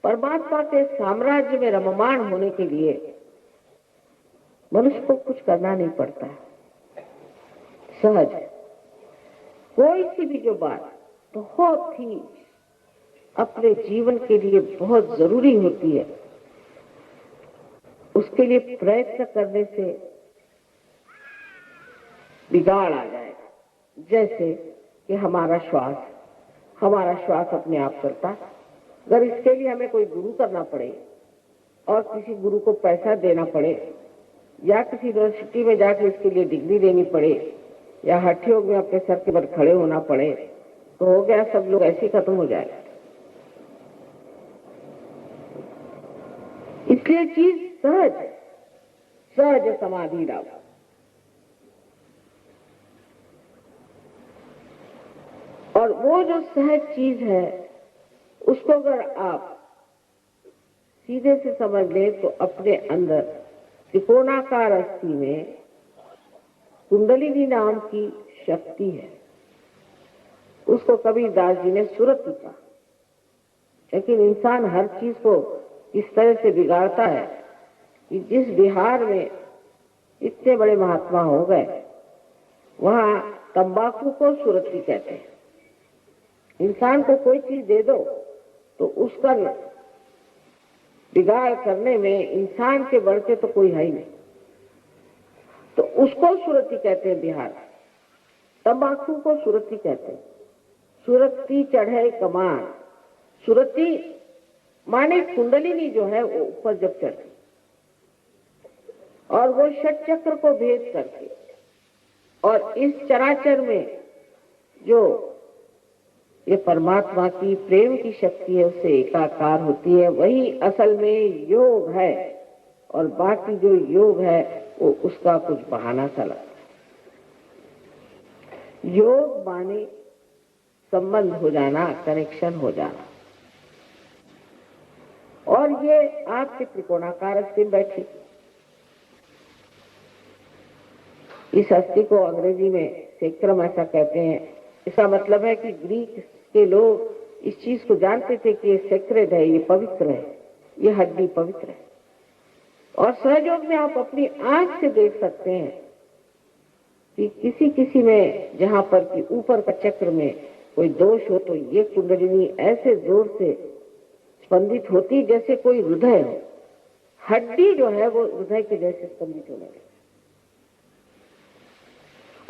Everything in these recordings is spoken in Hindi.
परमात्मा के साम्राज्य में रममाण होने के लिए मनुष्य को कुछ करना नहीं पड़ता है, सहज है। कोई सी भी जो बात बहुत ही अपने जीवन के लिए बहुत जरूरी होती है, उसके लिए प्रयत्न करने से बिगाड़ आ जाएगा। जैसे कि हमारा श्वास अपने आप चलता, अगर इसके लिए हमें कोई गुरु करना पड़े और किसी गुरु को पैसा देना पड़े या किसी यूनिवर्सिटी में जाकर इसके लिए डिग्री लेनी पड़े या हठ योग में अपने सर के पर खड़े होना पड़े, तो हो गया, सब लोग ऐसे ही खत्म हो जाएगा। इसलिए चीज सहज समाधि लाभ। और वो जो सहज चीज है उसको अगर आप सीधे से समझ लें तो अपने अंदर त्रिकोणाकार अस्थि में कुंडलिनी नाम की शक्ति है। उसको कबीरदास जी ने सुरति कहा। लेकिन इंसान हर चीज को इस तरह से बिगाड़ता है कि जिस बिहार में इतने बड़े महात्मा हो गए वहां तंबाकू को सुरति कहते हैं। इंसान को कोई चीज दे दो तो उसका बिगाड़ करने में इंसान के बढ़ के तो कोई है ही नहीं, तो उसको सुरति कहते हैं बिहार। तंबाकू को सुरति कहते हैं। सुरति चढ़े कमान, सुरति माने कुंडलिनी जो है वो ऊपर जब चढ़ती और वो षट चक्र को भेद करके और इस चराचर में जो ये परमात्मा की प्रेम की शक्ति है उससे एकाकार होती है, वही असल में योग है। और बाकी जो योग है वो उसका कुछ बहाना सा लगता है। योग माने संबंध हो जाना, कनेक्शन हो जाना। और ये आपके त्रिकोणाकार अस्थि में बैठी, इस अस्थि को अंग्रेजी में सेक्रम ऐसा कहते हैं। इसका मतलब है कि ग्रीक के लोग इस चीज को जानते थे कि ये सेक्रेड है, ये पवित्र है, ये हड्डी पवित्र है। और सहयोग में आप अपनी आंख से देख सकते हैं कि किसी किसी में जहां पर कि ऊपर का चक्र में कोई दोष हो तो ये कुंडलिनी ऐसे जोर से स्पंदित होती जैसे कोई हृदय हो। हड्डी जो है वो हृदय के जैसे स्पंदित होने लगी।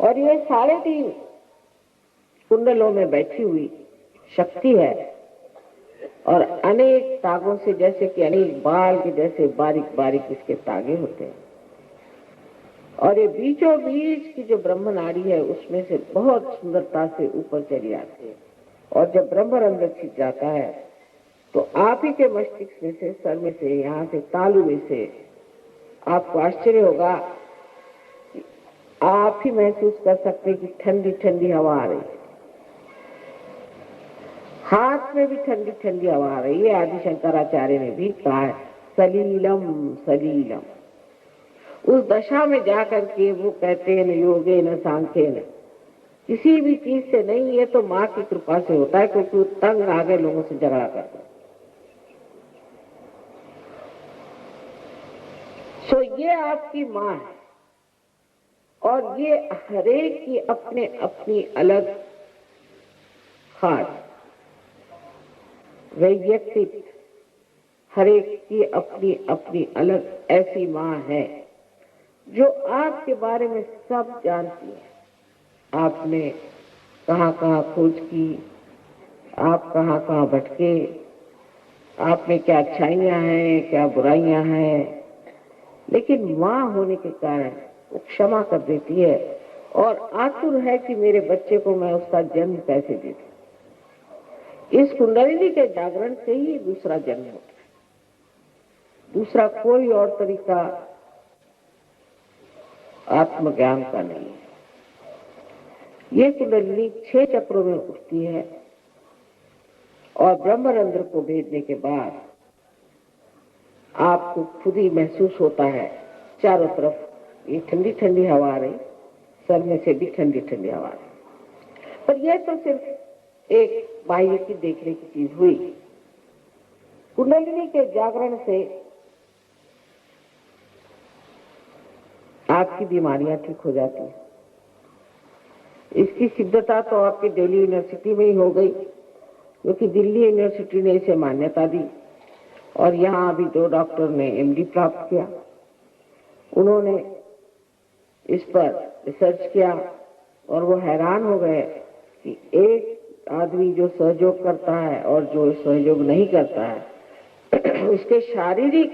और ये 3.5 कुंडलों में बैठी हुई शक्ति है और अनेक तागों से, जैसे कि अनेक बाल के जैसे बारीक बारीक इसके तागे होते हैं। और ये बीचों बीच की जो ब्रह्म नाड़ी है उसमें से बहुत सुंदरता से ऊपर चली आती है। और जब ब्रह्मरंध्र छिप जाता है तो आप ही के मस्तिष्क में से, सर में से, यहाँ से तालू में से आपको आश्चर्य होगा कि आप ही महसूस कर सकते कि ठंडी ठंडी हवा आ रही है। हाथ में भी ठंडी ठंडी हवा आ रही है। आदि शंकराचार्य ने भी कहा है सलीलम सलीलम। उस दशा में जाकर के वो कहते हैं न योगे न सांख्य न, किसी भी चीज से नहीं, ये तो माँ की कृपा से होता है, क्योंकि वो तंग आ गए लोगों से झगड़ा करता है। सो ये आपकी माँ है और ये हरेक की अपने अपनी अलग खास वैयक्तिक, हरेक की अपनी अपनी अलग ऐसी माँ है जो आपके बारे में सब जानती है। आपने कहाँ कहाँ खोज की, आप कहाँ कहाँ भटके, आप में क्या अच्छाइयाँ हैं, क्या बुराइयाँ हैं, लेकिन माँ होने के कारण वो क्षमा कर देती है और आतुर है कि मेरे बच्चे को मैं उसका जन्म कैसे दे दूं। इस कुंडलिनी के जागरण से ही दूसरा जन्म होता है। दूसरा कोई और तरीका आत्मज्ञान का नहीं है। ये कुंडलिनी 6 चक्रों में उठती है और ब्रह्मरंध्र को भेदने के बाद आपको खुद ही महसूस होता है चारों तरफ ये ठंडी ठंडी हवा आ रही, सर में से भी ठंडी ठंडी हवा आ रही। पर यह तो सिर्फ एक बाह्य की देखने की चीज हुई। कुंडलिनी के जागरण से आपकी बीमारियां ठीक हो जाती हैं। इसकी सिद्धता तो आपकी दिल्ली यूनिवर्सिटी में ही हो गई, क्योंकि दिल्ली यूनिवर्सिटी ने इसे मान्यता दी और यहाँ अभी 2 डॉक्टर ने एमडी प्राप्त किया। उन्होंने इस पर रिसर्च किया और वो हैरान हो गए कि एक आदमी जो सहयोग करता है और जो सहयोग नहीं करता है उसके शारीरिक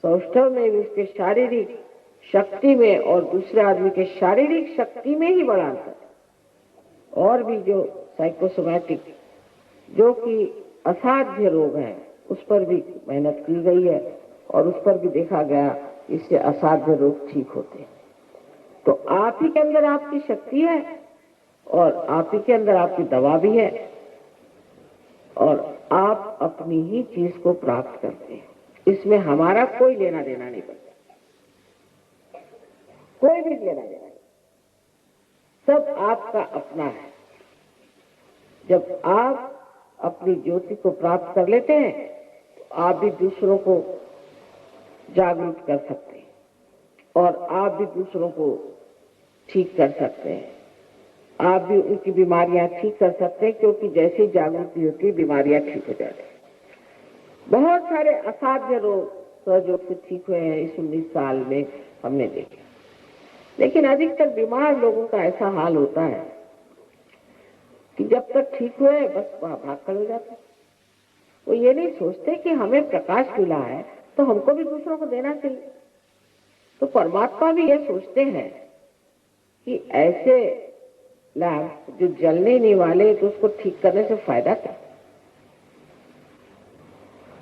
सौष्ठव में भी, उसके शारीरिक शक्ति में और दूसरे आदमी के शारीरिक शक्ति में ही बड़ा अंतर है। और भी जो साइकोसोमैटिक जो कि असाध्य रोग हैं उस पर भी मेहनत की गई है और उस पर भी देखा गया इससे असाध्य रोग ठीक होते हैं। तो आप ही के अंदर आपकी शक्ति है और आप ही के अंदर आपकी दवा भी है और आप अपनी ही चीज को प्राप्त करते हैं। इसमें हमारा कोई लेना देना नहीं पड़ता, कोई भी लेना देना नहीं, सब आपका अपना है। जब आप अपनी ज्योति को प्राप्त कर लेते हैं तो आप भी दूसरों को जागरूक कर सकते हैं और आप भी दूसरों को ठीक कर सकते हैं। आप भी उनकी बीमारियां ठीक कर सकते हैं, क्योंकि जैसी जागृति होती है बीमारियां ठीक हो जाती हैं। बहुत सारे असाध्य रोग सहयोग से ठीक हुए हैं इस 19 साल में हमने देखे। लेकिन अधिकतर बीमार लोगों का ऐसा हाल होता है कि जब तक ठीक हुए बस वहां भाग कर हो जाते। वो ये नहीं सोचते कि हमें प्रकाश मिला है तो हमको भी दूसरों को देना चाहिए। तो परमात्मा भी ये सोचते हैं कि ऐसे लैंप जो जलने नहीं वाले तो उसको ठीक करने से फायदा क्या।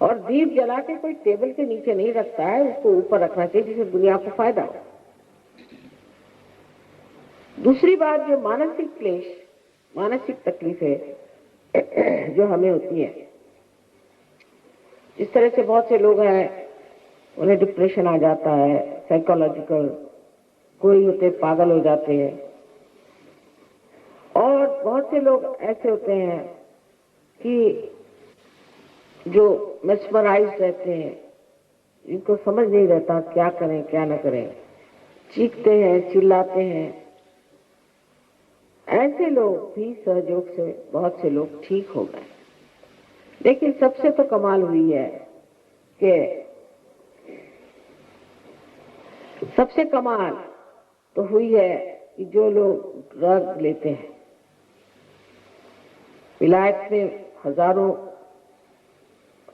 और दीप जला के कोई टेबल के नीचे नहीं रखता है, उसको ऊपर रखना चाहिए जिससे दुनिया को फायदा हो। दूसरी बात, जो मानसिक क्लेश, मानसिक तकलीफें जो हमें होती है, इस तरह से बहुत से लोग हैं उन्हें डिप्रेशन आ जाता है, साइकोलॉजिकल, कोई होते पागल हो जाते हैं और बहुत से लोग ऐसे होते हैं कि जो मेस्मराइज रहते हैं, इनको समझ नहीं रहता क्या करें क्या न करें, चीखते हैं चिल्लाते हैं। ऐसे लोग भी सहयोग से बहुत से लोग ठीक हो गए। लेकिन सबसे तो कमाल हुई है कि सबसे कमाल तो हुई है कि जो लोग ड्रग लेते हैं, विलायत में हजारों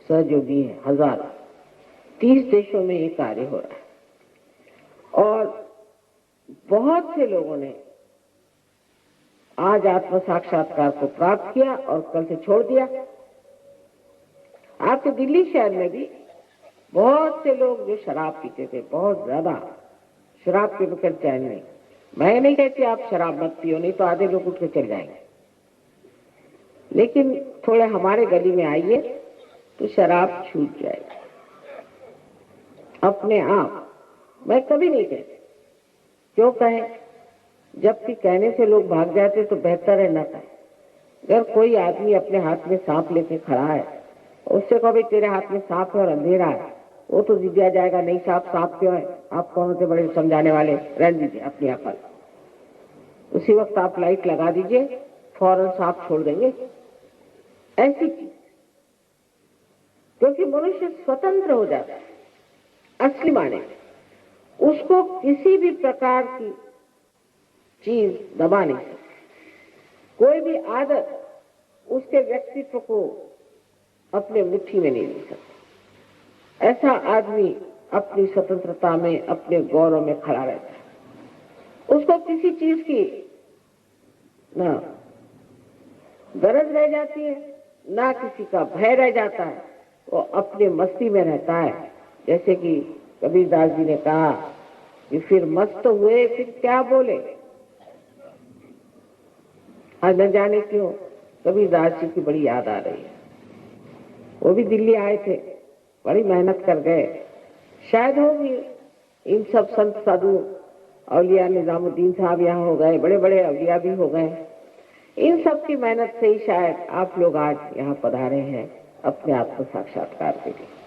सहयोगी हैं, हजारों, 30 देशों में ये कार्य हो रहा है और बहुत से लोगों ने आज आत्म साक्षात्कार को प्राप्त किया और कल से छोड़ दिया। आपके दिल्ली शहर में भी बहुत से लोग जो शराब पीते थे, बहुत ज्यादा शराब के बगैर चैन नहीं। मैं नहीं कहती आप शराब मत पियो, नहीं तो आधे लोग उठ के चल जाएंगे, लेकिन थोड़े हमारे गली में आइए तो शराब छूट जाएगी अपने आप। मैं कभी नहीं कहती, क्यों कहें, जबकि कहने से लोग भाग जाते तो बेहतर है न कहें। अगर कोई आदमी अपने हाथ में सांप लेके खड़ा है, उससे कहो भाई तेरे हाथ में सांप है और अंधेरा है, वो तो जिद्दिया जाएगा, नहीं सांप सांप क्यों है, आप कौन होते बड़े समझाने वाले, रहने दीजिए अपनी अकल। उसी वक्त आप लाइट लगा दीजिए, फौरन सांप छोड़ देंगे। ऐसी चीज, क्योंकि मनुष्य स्वतंत्र हो जाता है असली माने में, उसको किसी भी प्रकार की चीज दबा नहीं सकती। कोई भी आदत उसके व्यक्तित्व को अपने मुट्ठी में नहीं ले सकती। ऐसा आदमी अपनी स्वतंत्रता में, अपने गौरव में खड़ा रहता है। उसको किसी चीज की ना गरज रह जाती है, ना किसी का भय रह जाता है, वो अपने मस्ती में रहता है। जैसे कि कबीरदास जी ने कहा कि फिर मस्त हुए फिर क्या बोले। आज न जाने क्यों कबीरदास जी की बड़ी याद आ रही है। वो भी दिल्ली आए थे, बड़ी मेहनत कर गए, शायद होगी इन सब संत साधु औलिया, निजामुद्दीन साहब यहाँ हो गए, बड़े बड़े औलिया भी हो गए। इन सब की मेहनत से ही शायद आप लोग आज यहाँ पधारे हैं अपने आत्म साक्षात्कार के लिए।